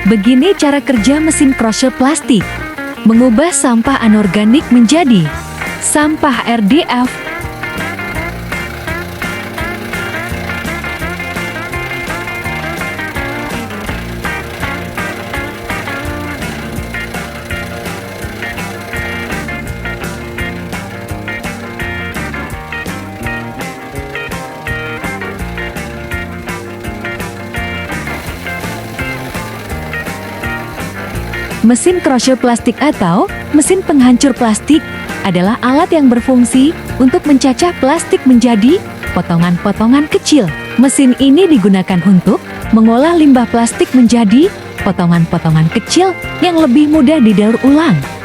Begini cara kerja mesin crusher plastik. Mengubah sampah anorganik menjadi sampah RDF. Mesin crusher plastik atau mesin penghancur plastik adalah alat yang berfungsi untuk mencacah plastik menjadi potongan-potongan kecil. Mesin ini digunakan untuk mengolah limbah plastik menjadi potongan-potongan kecil yang lebih mudah didaur ulang.